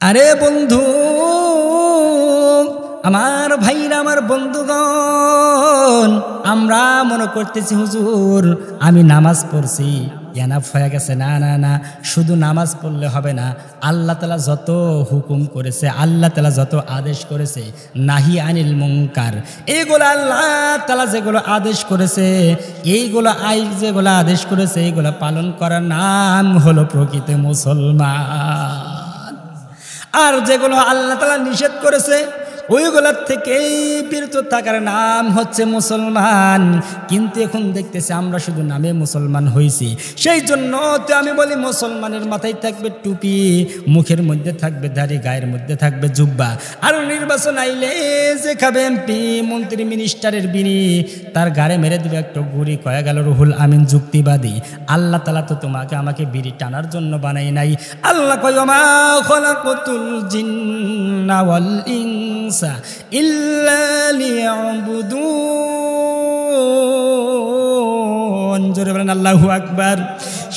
আরে বন্ধু, আমার ভাইরা, আমার বন্ধুগণ, আমরা মনে করতেছি হুজুর আমি নামাজ পড়ছি এনাফ হয়ে গেছে। না না না, শুধু নামাজ পড়লে হবে না। আল্লাহ তাআলা যত হুকুম করেছে, আল্লাহ তাআলা যত আদেশ করেছে, নাহি আনিল মুনকার, এইগুলো আল্লাহ তাআলা যেগুলো আদেশ করেছে, এইগুলো যেগুলো আদেশ করেছে, এইগুলো পালন করার নাম হলো প্রকৃত মুসলমান। আর যেগুলো আল্লাহ তাআলা নিষেধ করেছে ওইগুলোর থেকেই বিরত থাকার নাম হচ্ছে মুসলমান। কিন্তু এখন দেখতেছি আমরা শুধু নামে মুসলমান হয়েছি। সেই জন্য তো আমি বলি মুসলমানের মাথায় থাকবে টুপি, মুখের মধ্যে থাকবে দাড়ি, গায়ের মধ্যে থাকবে জুব্বা। আর নির্বাচন আইলে যে খাবে এমপি, মন্ত্রী, মিনিস্টারের বিনি, তার গাড়ে মেরে দেবে একটা গুড়ি, কয়ে গেল রুহুল আমিন যুক্তিবাদী। আল্লাহ তাআলা তো তোমাকে আমাকে বিড়ি টানার জন্য বানাই নাই। আল্লাহ কয় মা খলাকুতুল জিন্না ওয়াল ইনসা ইল্লা লিয়াবুদুন। জোরে বলেন আল্লাহু আকবার।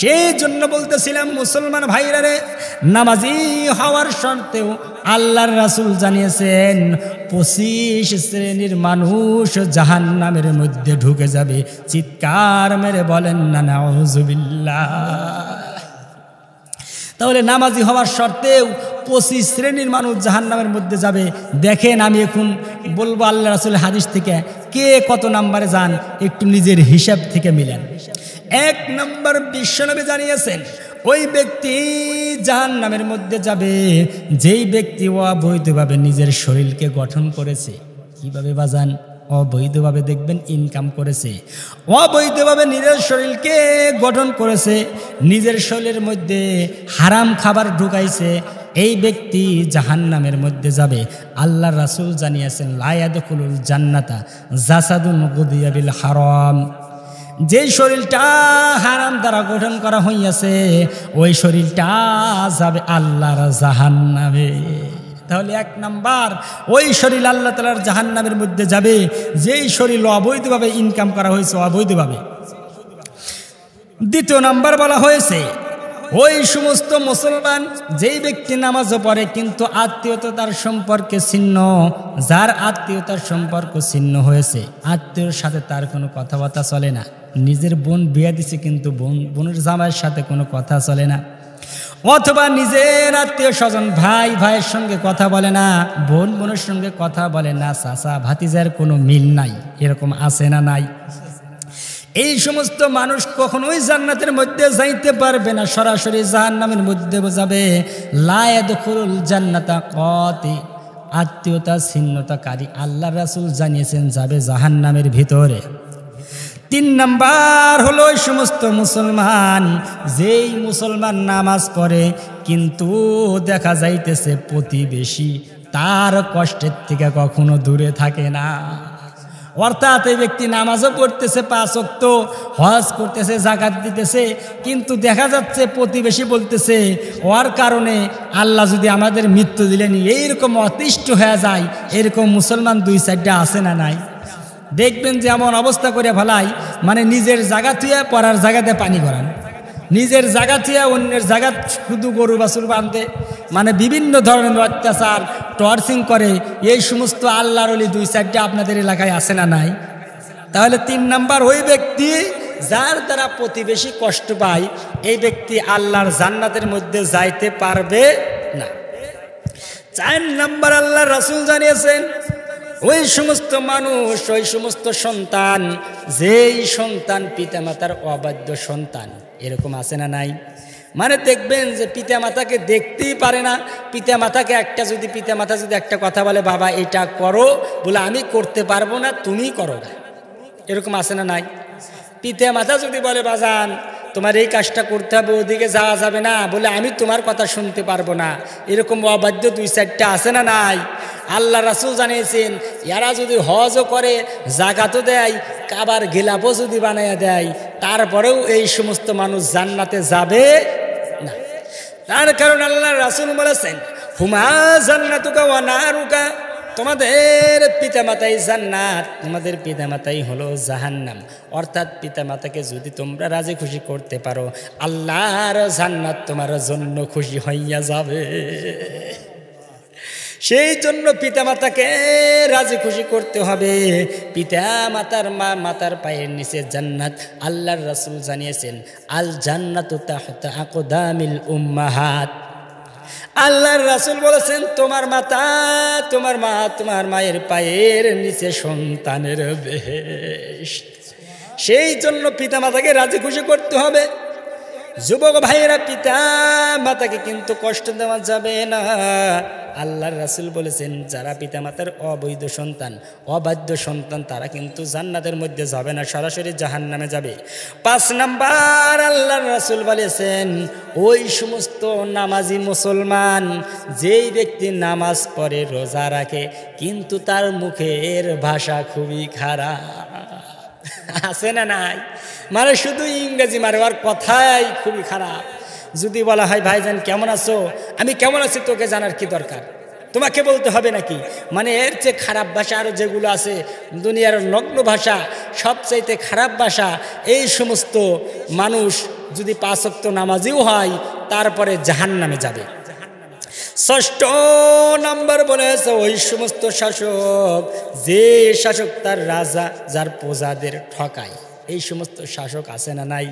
সেই জন্য বলতেছিলাম মুসলমান ভাইরা রে, নামাজি হওয়ার শর্তেও আল্লাহর রাসূল জানিয়েছেন 25 শ্রেণীর মানুষ জাহান্নামের মধ্যে ঢুকে যাবে। চিৎকার মেরে বলেন না নাউযুবিল্লাহ। তাহলে নামাজি হওয়ার শর্তেও 25 শ্রেণীর মানুষ জাহান্নামের মধ্যে যাবে। দেখেন, আমি এখন বলবো আল্লাহ রাসূলের হাদিস থেকে কে কত নাম্বারে যান, একটু নিজের হিসাব থেকে মিলেন। 1 নম্বর বিশ্বনবী জানিয়েছেন ওই ব্যক্তি জাহান্নামের মধ্যে যাবে যেই ব্যক্তি অবৈধভাবে নিজের শরীরকে গঠন করেছে। কিভাবে বাজান? অবৈধভাবে দেখবেন ইনকাম করেছে, অবৈধভাবে নিজের শরীরকে গঠন করেছে, নিজের শরীরের মধ্যে হারাম খাবার ঢুকাইছে, এই ব্যক্তি জাহান্নামের মধ্যে যাবে। আল্লাহ রাসূল জানিয়েছেন লা ইয়াদখুলুল জান্নাতা জাসাদুন গুদিয়া বিল হারাম। যেই শরীরটা হারাম দ্বারা গঠন করা হইয়াছে ওই শরীরটা যাবে আল্লাহর জাহান্নামে। তাহলে 1 নাম্বার, ওই শরীর আল্লাহ তাআলার জাহান্নামের মধ্যে যাবে যেই শরীর অবৈধভাবে ইনকাম করা হয়েছে, অবৈধভাবে। 2 নাম্বার বলা হয়েছে ওই সমস্ত মুসলমান যেই ব্যক্তি নামাজও পড়ে কিন্তু আত্মীয়তার সম্পর্কে ছিন্ন, যার আত্মীয়তার সম্পর্ক ছিন্ন হয়েছে, আত্মীয়র সাথে তার কোনো কথাবার্তা চলে না। নিজের বোন বিয়ে দিছে কিন্তু বোনের জামাইয়ের সাথে কোনো কথা চলে না, অথবা নিজের আত্মীয় স্বজন ভাই ভাইয়ের সঙ্গে কথা বলে না, বোন বোনের সঙ্গে কথা বলে না, চাচা ভাতিজার কোনো মিল নাই। এরকম আছে না নাই? এই সমস্ত মানুষ কখনোই জান্নাতের মধ্যে যাইতে পারবে না, সরাসরি জাহান্নামের মধ্যে যাবে। লা ইয়াদখুলুল জান্নাতা কাতি, আত্মীয়তা ছিন্নতাকারী আল্লাহ রাসূল জানিয়েছেন যাবে জাহান্নামের ভিতরে। 3 নাম্বার হলো ওই সমস্ত মুসলমান যেই মুসলমান নামাজ পড়ে কিন্তু দেখা যাইতেছে প্রতিবেশী তার কষ্টের থেকে কখনো দূরে থাকে না। অর্থাৎ এই ব্যক্তি নামাজও পড়তেছে, 5 ওয়াক্ত, হজ করতেছে, যাকাত দিতেছে, কিন্তু দেখা যাচ্ছে প্রতিবেশী বলতেছে ওর কারণে আল্লাহ যদি আমাদের মৃত্যু দিলেন, এইরকম অতিষ্ঠ হয়ে যায়। এরকম মুসলমান 2-4টা আছে না নাই? দেখবেন যে এমন অবস্থা করে ফেলাই, মানে নিজের জায়গা থুয়ে পড়ার জায়গাতে পানি করান, নিজের জায়গা থুয়ে অন্যের জায়গা শুধু গরু বাছুর বাঁধে, মানে বিভিন্ন ধরনের অত্যাচার, টর্চিং করে। এই সমস্ত আল্লাহর ওলি 2-4টা আপনাদের এলাকায় আছে না নাই? তাহলে 3 নাম্বার, ওই ব্যক্তি যার দ্বারা প্রতিবেশী কষ্ট পায় এই ব্যক্তি আল্লাহর জান্নাতের মধ্যে যাইতে পারবে না। 4 নাম্বার আল্লাহ রাসূল জানিয়েছেন ওই সমস্ত মানুষ, ওই সমস্ত সন্তান যেই সন্তান পিতামাতার অবাধ্য সন্তান। এরকম আছে না নাই? মানে দেখবেন যে পিতামাতাকে দেখতেই পারে না, পিতামাতাকে পিতামাতা যদি একটা কথা বলে, বাবা এটা করো, বলে আমি করতে পারবো না, তুমি করো না। এরকম আছে না নাই? পিতামাতা যদি বলে বাজান তোমার এই কাজটা করতে হবে, ওদিকে যাওয়া যাবে না, বলে আমি তোমার কথা শুনতে পারবো না। এরকম অবাধ্য 2-4টা আছে না নাই? আল্লাহ রাসূল জানিয়েছেন এরা যদি হজও করে, যাকাতও দেয়, কাবার গিলাফও যদি বানাইয়া দেয়, তারপরেও এই সমস্ত মানুষ জান্নাতে যাবে না। তার কারণ আল্লাহ রাসূল বলেছেন হুমা জান্নাতুকা ওয়া নারুকা, তোমাদের পিতামাতাই জান্নাত, তোমাদের পিতামাতাই হলো জাহান্নাম। অর্থাৎ পিতামাতাকে যদি তোমরা রাজি খুশি করতে পারো, আল্লাহর জান্নাত তোমার জন্য খুশি হইয়া যাবে। সেই জন্য পিতামাতাকে রাজি খুশি করতে হবে। পিতামাতার মাতার পায়ের নিচে জান্নাত। আল্লাহর রাসূল জানিয়েছেন, আল জান্নাতু তাহতা আকদামিল উম্মাহাত। আল্লাহর রাসূল বলেছেন, তোমার মায়ের পায়ের নিচে সন্তানের বেহেশত। সেই জন্য পিতামাতাকে রাজি খুশি করতে হবে। যুবক ভাইয়েরা, পিতা মাতাকে কিন্তু কষ্ট দেওয়া যাবে না। আল্লাহর রাসূল বলেছেন, যারা পিতামাতার অবৈধ সন্তান, অবাধ্য সন্তান, তারা কিন্তু জান্নাতের মধ্যে যাবে না, সরাসরি জাহান্নামে যাবে। 5 নাম্বার আল্লাহর রাসূল বলেছেন, ওই সমস্ত নামাজি মুসলমান, যেই ব্যক্তি নামাজ পড়ে, রোজা রাখে, কিন্তু তার মুখের ভাষা খুবই খারাপ। আছে না নাই? মানে শুধু ইংরেজি মারে, আর কথাই খুবই খারাপ। যদি বলা হয়, ভাইজান কেমন আছো, আমি কেমন আছি তোকে জানার কি দরকার, তোমাকে বলতে হবে নাকি? মানে এর চেয়ে খারাপ ভাষা আরও যেগুলো আছে, দুনিয়ার নগ্ন ভাষা, সবচাইতে খারাপ ভাষা। এই সমস্ত মানুষ যদি 5 ওয়াক্ত নামাজিও হয়, তারপরে জাহান্নামে যাবে। 6 নাম্বার বলেছে, ওই সমস্ত শাসক, যে শাসক তার রাজা, যার প্রজাদের ঠকায়। এই সমস্ত শাসক আছে না নাই?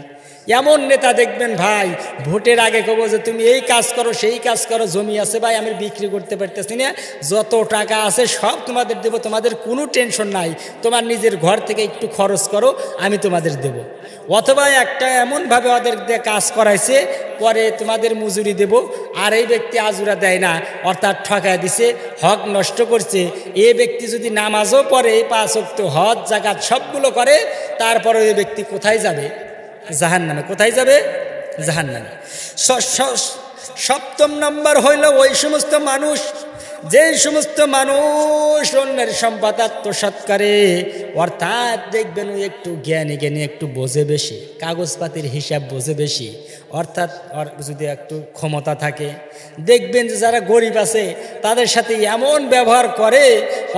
এমন নেতা দেখবেন ভাই, ভোটের আগে কব যে তুমি এই কাজ করো, সেই কাজ করো, জমি আছে ভাই আমি বিক্রি করতে পারতেছি না, যত টাকা আছে সব তোমাদের দেব, তোমাদের কোনো টেনশন নাই, তোমার নিজের ঘর থেকে একটু খরচ করো, আমি তোমাদের দেব। অথবা একটা এমনভাবে ওদের দিয়ে কাজ করাইছে, পরে তোমাদের মজুরি দেব, আর এই ব্যক্তি আজুরা দেয় না, অর্থাৎ ঠকায় দিছে, হক নষ্ট করছে। এই ব্যক্তি যদি নামাজও পড়ে, 5 ওয়াক্ত, হজ, যাকাত সবগুলো করে, তারপরে ওই ব্যক্তি কোথায় যাবে? জাহান্নামে। কোথায় যাবে? জাহান্নামে। 7 নম্বর হইল, ওই সমস্ত মানুষ, যে সমস্ত মানুষ অন্যের সম্পদ আত্মসাৎ করে, অর্থাৎ দেখবেন ওই একটু জ্ঞানী একটু বোঝে বেশি, কাগজপাতির হিসাব বোঝে বেশি, অর্থাৎ ওর যদি একটু ক্ষমতা থাকে, দেখবেন যে যারা গরিব আছে তাদের সাথে এমন ব্যবহার করে,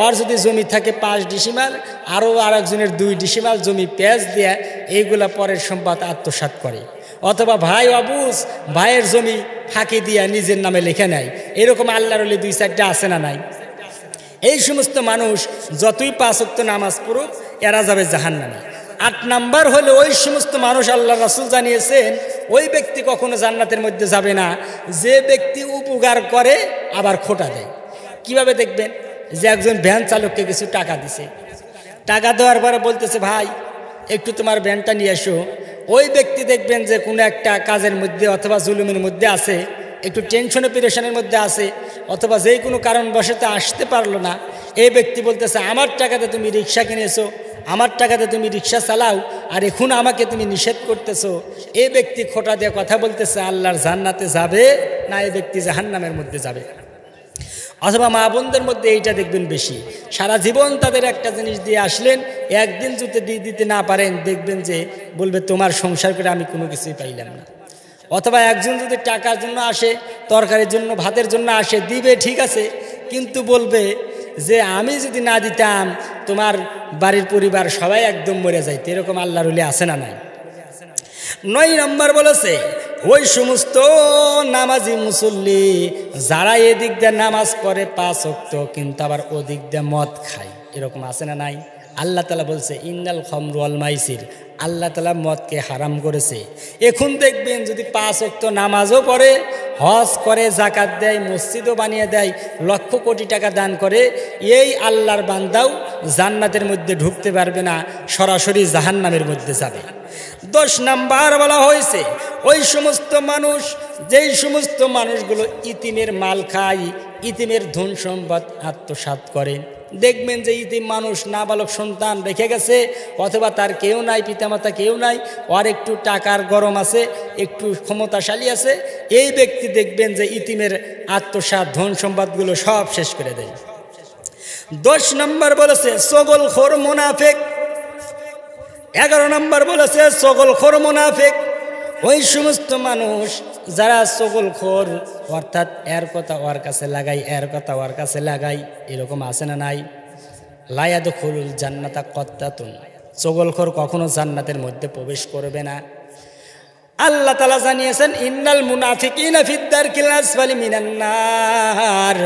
ওর যদি জমি থাকে 5 ডিসিমাল, আরও আরেকজনের 2 ডিসিমাল জমি পেঁচ দেয়া, এইগুলা পরের সম্পদ আত্মসাৎ করে। অথবা ভাই অবুজ, ভাইয়ের জমি ফাঁকি দিয়া নিজের নামে লিখে নেয়। এরকম আল্লাহর ওলি 2-4টা আছে না নাই? এই সমস্ত মানুষ যতই 5 ওয়াক্ত নামাজ পড়ুক, এরা যাবে জাহান্নামে। 8 নাম্বার হলো, ওই সমস্ত মানুষ আল্লাহর রাসূল জানিয়েছেন, ওই ব্যক্তি কখনো জান্নাতের মধ্যে যাবে না, যে ব্যক্তি উপকার করে আবার খোটা দেয়। কিভাবে দেখবেন? যে একজন ভ্যান চালককে কিছু টাকা দিছে, টাকা দেওয়ার পরে বলতেছে, ভাই একটু তোমার ভ্যানটা নিয়ে এসো। ওই ব্যক্তি দেখবেন যে কোনো একটা কাজের মধ্যে অথবা জুলুমের মধ্যে আছে, একটু টেনশনে পেরেশানের মধ্যে আছে, অথবা যে কোনো কারণবশত আসতে পারলো না। এই ব্যক্তি বলতেছে, আমার টাকাতে তুমি রিক্সা কিনেছো, আমার টাকাতে তুমি রিক্সা চালাও, আর এখন আমাকে তুমি নিষেধ করতেছো। এই ব্যক্তি খোটা দিয়ে কথা বলতেছে, আল্লাহর জান্নাতে যাবে না, এই ব্যক্তি জাহান্নামের মধ্যে যাবে। অথবা মা বোনদের মধ্যে এইটা দেখবেন বেশি, সারা জীবন তাদের একটা জিনিস দিয়ে আসলেন, একদিন যদি দিতে না পারেন, দেখবেন যে বলবে, তোমার সংসার করে আমি কোনো কিছুই পাইলাম না। অথবা একজন যদি টাকার জন্য আসে, তরকারির জন্য, ভাতের জন্য আসে, দিবে ঠিক আছে, কিন্তু বলবে যে আমি যদি না দিতাম তোমার বাড়ির পরিবার সবাই একদম মরে যাইতে। এরকম আল্লাহর ওলি আছে না নাই? 9 নম্বর বলেছে, ওই সমস্ত নামাজি মুসল্লি যারা এদিক দিয়ে নামাজ পড়ে 5 ওয়াক্ত, কিন্তু আবার ওদিক দিয়ে মদ খায়। এরকম আছে না নাই? আল্লাহ তাআলা বলছে, ইন্নাল খামরু ওয়াল মাইসির, আল্লাহ তাআলা মদকে হারাম করেছে। এখন দেখবেন যদি 5 ওয়াক্ত নামাজও পড়ে, হজ করে, যাকাত দেয়, মসজিদও বানিয়ে দেয়, লক্ষ কোটি টাকা দান করে, এই আল্লাহর বান্দাও জান্নাতের মধ্যে ঢুকতে পারবে না, সরাসরি জাহান্নামের মধ্যে যাবে। 10 নাম্বার বলা হয়েছে, ওই সমস্ত মানুষ, যেই সমস্ত মানুষগুলো ইতিমের মাল খায়, ইতিমের ধন সম্পদ আত্মসাৎ করে। দেখবেন যে ইতিম মানুষ, নাবালক সন্তান রেখে গেছে, অথবা তার কেউ নাই, পিতামাতা কেউ নাই, আর একটু টাকার গরম আছে, একটু ক্ষমতাশালী আছে, এই ব্যক্তি দেখবেন যে ইতিমের আত্মসাৎ, ধন সম্পদগুলো সব শেষ করে দেয়। 10 নম্বর বলেছে চগলখোর মুনাফিক। 11 নম্বর বলেছে চগলখোর মুনাফিক। ওই সমস্ত মানুষ যারা চগলখোর, অর্থাৎ এর কথা ওর কাছে লাগাই, এর কথা ওর কাছে লাগাই, এরকম আছে না নাই? লা ইয়াদখুলুল জান্নাতা কত্তাতুন, চগলখোর কখনো জান্নাতের মধ্যে প্রবেশ করবে না। আল্লাহ তাআলা জানিয়েছেন, ইন্নাল মুনাফিকিনা ফিদ দারকিল আসফালি মিনান নার,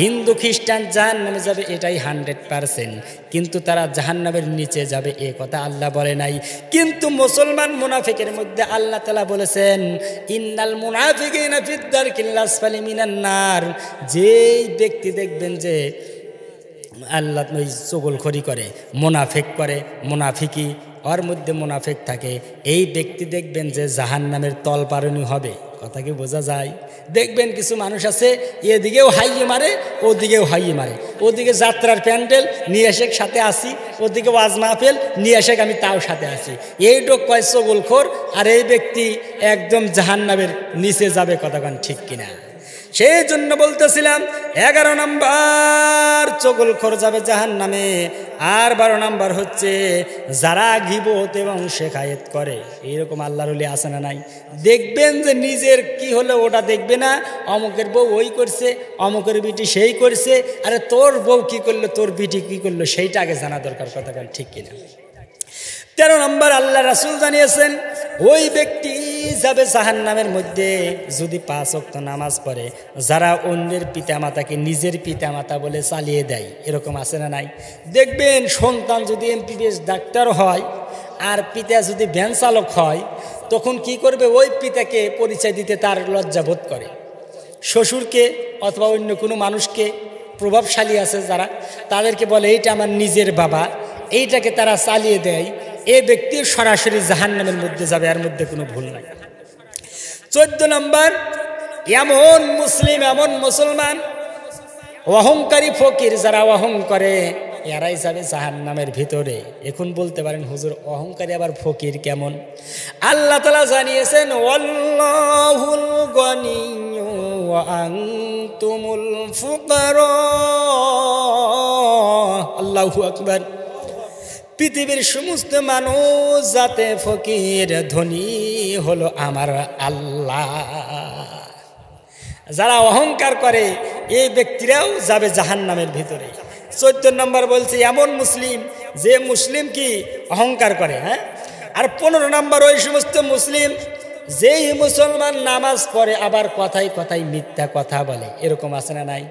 হিন্দু খ্রিস্টান জাহান্নামে যাবে এটাই 100%, কিন্তু তারা জাহান্নামের নিচে যাবে এ কথা আল্লাহ বলে নাই। কিন্তু মুসলমান মুনাফিকের মধ্যে আল্লাহ তাআলা বলেছেন ইন্নাল মুনাফিকিনা ফিদ দারকিল আসফালি মিনান নার। যেই ব্যক্তি দেখবেন যে আল্লাহ ওই চগলখড়ি করে, মুনাফিক করে, মুনাফিকি ওর মধ্যে মুনাফিক থাকে, এই ব্যক্তি দেখবেন যে জাহান্নামের তলপারণী হবে। কথা কি বোঝা যায়? দেখবেন কিছু মানুষ আছে এদিকেও হাইয়ে মারে, ওদিকেও হাইয়ে মারে, ওদিকে যাত্রার প্যান্ডেল নিয়ে এসে সাথে আসি, ওদিকে ওয়াজ মাহফিল নিয়ে এসে আমি তাও সাথে আসি, এই লোক কয় চগলখোর, আর এই ব্যক্তি একদম জাহান্নামের নিচে যাবে। কথাক্ষণ ঠিক কিনা? সেই জন্য বলতেছিলাম 11 নম্বর চগলখোর যাবে জাহান্নামে, আর 12 নম্বর হচ্ছে যারা গীবত এবং শেখায়েত করে। এইরকম আল্লাহর ওলি আছে না নাই? দেখবেন যে নিজের কি হলো ওটা দেখবে না, অমুকের বউ ওই করছে, অমুকের বিটি সেই করছে, আরে তোর বউ কি করলো, তোর বিটি কি করলো, সেইটা আগে জানা দরকার। কথা ঠিক কিনা? 13 নম্বর আল্লাহ রাসূল জানিয়েছেন ওই ব্যক্তি যাবে জাহান্নামের মধ্যে যদি 5 ওয়াক্ত নামাজ পড়ে, যারা অন্যের পিতামাতাকে নিজের পিতামাতা বলে চালিয়ে দেয়। এরকম আছে না নাই? দেখবেন সন্তান যদি এমবিবিএস ডাক্তার হয় আর পিতা যদি ভ্যান চালক হয়, তখন কি করবে? ওই পিতাকে পরিচয় দিতে তার লজ্জা বোধ করে। শ্বশুরকে অথবা অন্য কোনো মানুষকে, প্রভাবশালী আছে যারা, তাদেরকে বলে এইটা আমার নিজের বাবা, এইটাকে তারা চালিয়ে দেয়। এই ব্যক্তি সরাসরি জাহান্নামের মধ্যে যাবে, এর মধ্যে কোনো ভুল নাই। 14 নম্বর এমন মুসলিম, এমন মুসলমান অহংকারী ফকির যারা অহং করে, এরাই যাবে জাহান্নামের ভিতরে। এখন বলতে পারেন হুজুর অহংকারী আবার ফকির কেমন? আল্লাহ তাআলা জানিয়েছেন ওয়াল্লাহুল গনিয়্যু ওয়া আনতুমুল ফুকারা। আল্লাহু আকবার। পৃথিবীর সমস্ত মানুষ যাতে ফকির, ধনী হলো আমার আল্লাহ। যারা অহংকার করে এই ব্যক্তিরাও যাবে জাহান্নামের ভিতরে। 14 নম্বর বলছে এমন মুসলিম যে মুসলিম কি অহংকার করে। হ্যাঁ, আর 15 নম্বর ওই সমস্ত মুসলিম যেই মুসলমান নামাজ পড়ে আবার কথায় কথায় মিথ্যা কথা বলে। এরকম আছে না নাই?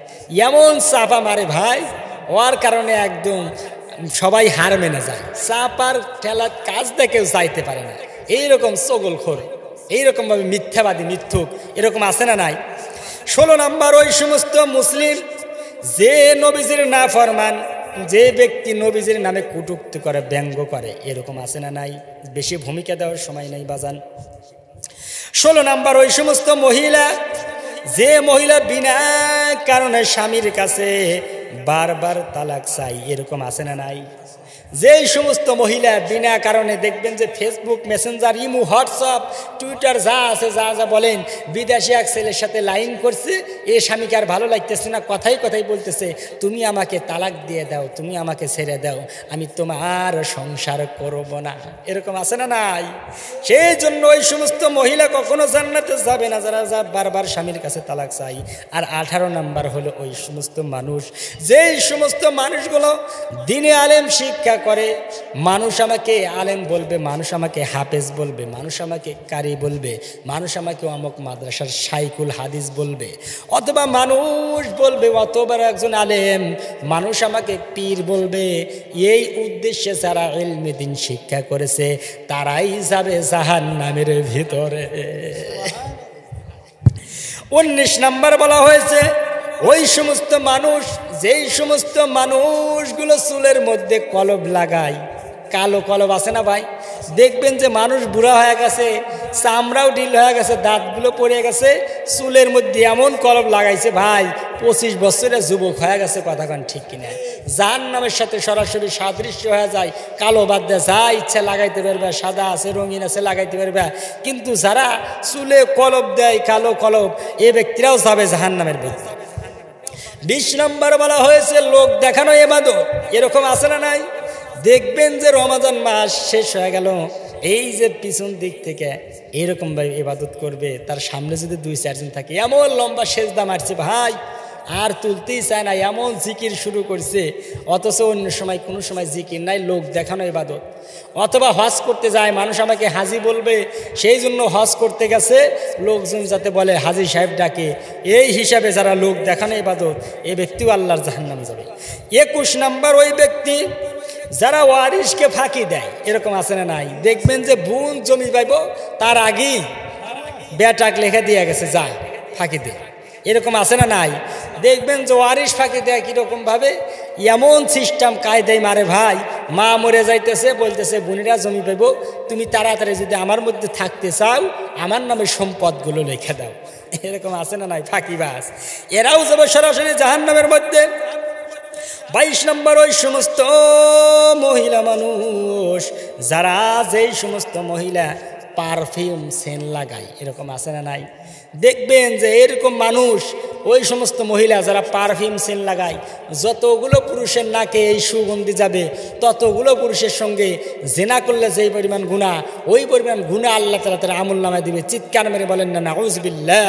এমন চাপা মারে ভাই, ওর কারণে একদম সবাই হার মেনে যায়। চাপার ঠেলা কাজ দেখেও যাইতে পারে না। এইরকম চগলখোর, এইরকমভাবে মিথ্যাবাদী, মিথ্যুক, এরকম আছে না নাই? 16 নম্বর ওই সমস্ত মুসলিম যে নবীজির নাফরমান, যে ব্যক্তি নবীজির নামে কটূক্তি করে, ব্যঙ্গ করে। এরকম আছে না নাই? বেশি ভূমিকা দেওয়ার সময় নেই বাজান। 16 নম্বর ওই সমস্ত মহিলা, যে মহিলা বিনা কারণে স্বামীর কাছে বারবার তালাক চাই। এরকম আছে না নাই? যেই সমস্ত মহিলা বিনা কারণে দেখবেন যে Facebook, Messenger, imo, WhatsApp, Twitter যা আছে, যা যা বলেন, বিদেশি এক ছেলের সাথে লাইন করছে, এ স্বামীকে আর ভালো লাগতেছে না, কথাই কথাই বলতেছে তুমি আমাকে তালাক দিয়ে দাও, তুমি আমাকে ছেড়ে দাও, আমি তোমার সংসার করব না। এরকম আছে না নাই? সেই জন্য ওই সমস্ত মহিলা কখনো জান্নাতে যাবে না যারা বারবার স্বামীর কাছে তালাক চাই। আর 18 নম্বর হলো ওই সমস্ত মানুষ, যেই সমস্ত মানুষগুলো দিনে আলেম শিক্ষা করে, মানুষ আমাকে আলেম বলবে, মানুষ আমাকে হাফেজ বলবে, মানুষ আমাকে কারি বলবে, মানুষ আমাকে অমুক মাদ্রাসার শাইখুল হাদিস বলবে, অথবা মানুষ বলবে অতবা একজন আলেম, মানুষ আমাকে পীর বলবে। এই উদ্দেশ্যে যারা ইলমে দ্বীন শিক্ষা করেছে তারাই যাবে জাহান্নামের ভিতরে। 19 নম্বর বলা হয়েছে ওই সমস্ত মানুষ, যেই সমস্ত মানুষগুলো চুলের মধ্যে কলব লাগায়, কালো কলব আছে না ভাই? দেখবেন যে মানুষ বুড়া হয়ে গেছে, চামড়াও ঢিল হয়ে গেছে, দাঁতগুলো পড়ে গেছে, চুলের মধ্যে এমন কলব লাগাইছে ভাই 25 বছরের যুবক হয়ে গেছে। কথাখান ঠিক কিনা? জাহান্নামের সাথে সরাসরি সাদৃশ্য হয়ে যায়। কালো বাদ দিয়ে যা ইচ্ছা লাগাইতে পারবে, সাদা আছে, রঙিন আছে, লাগাইতে পারবে। কিন্তু যারা চুলে কলব দেয়, কালো কলব, এ ব্যক্তিরাও যাবে জাহান্নামের ভিতরে। 20 নম্বর বলা হয়েছে লোক দেখানো ইবাদত। এরকম আছে না নাই? দেখবেন যে রমাজান মাস শেষ হয়ে গেল, এই যে পিছন দিক থেকে এরকম ভাবে ইবাদত করবে, তার সামনে যদি 2-4 জন থাকে, এমন লম্বা সেজদা মারছে ভাই, আর তুলতেই চায় না, এমন জিকির শুরু করছে। অথচ অন্য সময় কোনো সময় জিকির নাই, লোক দেখানো ইবাদত। অথবা হজ করতে যায়, মানুষ আমাকে হাজি বলবে, সেই জন্য হজ করতে গেছে, লোকজন যাতে বলে হাজি সাহেব ডাকে, এই হিসাবে যারা লোক দেখানো ইবাদত, এই ব্যক্তিও আল্লাহর জাহান্নামে যাবে। 21 নম্বর ওই ব্যক্তি যারা ওয়ারিশকে ফাঁকি দেয়। এরকম আছে না নাই? দেখবেন যে বোন জমি পাইব, তার আগেই বেটাক লেখা দিয়ে গেছে যা ফাঁকি দে। এরকম আছে না নাই? দেখবেন যে ওয়ারিশ ফাঁকি দেয় কীরকমভাবে, এমন সিস্টেম কায়দায় মারে ভাই, মা মরে যাইতেছে, বলতেছে বোনেরা জমি পাইব, তুমি তাড়াতাড়ি যদি আমার মধ্যে থাকতে চাও আমার নামে সম্পদগুলো লিখে দাও। এরকম আছে না নাই? ফাঁকিবাজ। এরাও যাবে সরাসরি জাহান্নামের মধ্যে। 22 নম্বর ওই সমস্ত মহিলা মানুষ যারা, যেই সমস্ত মহিলা পারফিউম সেন্ট লাগায়। এরকম আছে না নাই? দেখবেন যে এরকম মানুষ, ওই সমস্ত মহিলা যারা পারফিউম সেন্ট লাগায়, যতগুলো পুরুষের নাকে এই সুগন্ধি যাবে, ততগুলো পুরুষের সঙ্গে জেনা করলে যেই পরিমাণ গুনাহ, ওই পরিমাণ গুনাহ আল্লাহ তাআলা তার আমল নামায় দিবে। চিৎকার মেরে বলেন না নাউযুবিল্লাহ।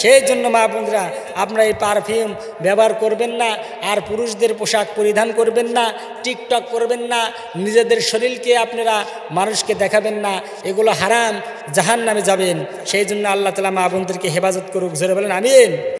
সেই জন্য মা বোনরা, আপনারা এই পারফিউম ব্যবহার করবেন না, আর পুরুষদের পোশাক পরিধান করবেন না, টিকটক করবেন না, নিজেদের শরীরকে আপনারা মানুষকে দেখাবেন না, এগুলো হারাম, জাহান্নামে যাবেন। সেই জন্য আল্লাহ তাআলা মা বোনদেরকে হেফাজত করুক। জোরে বলেন আমিন।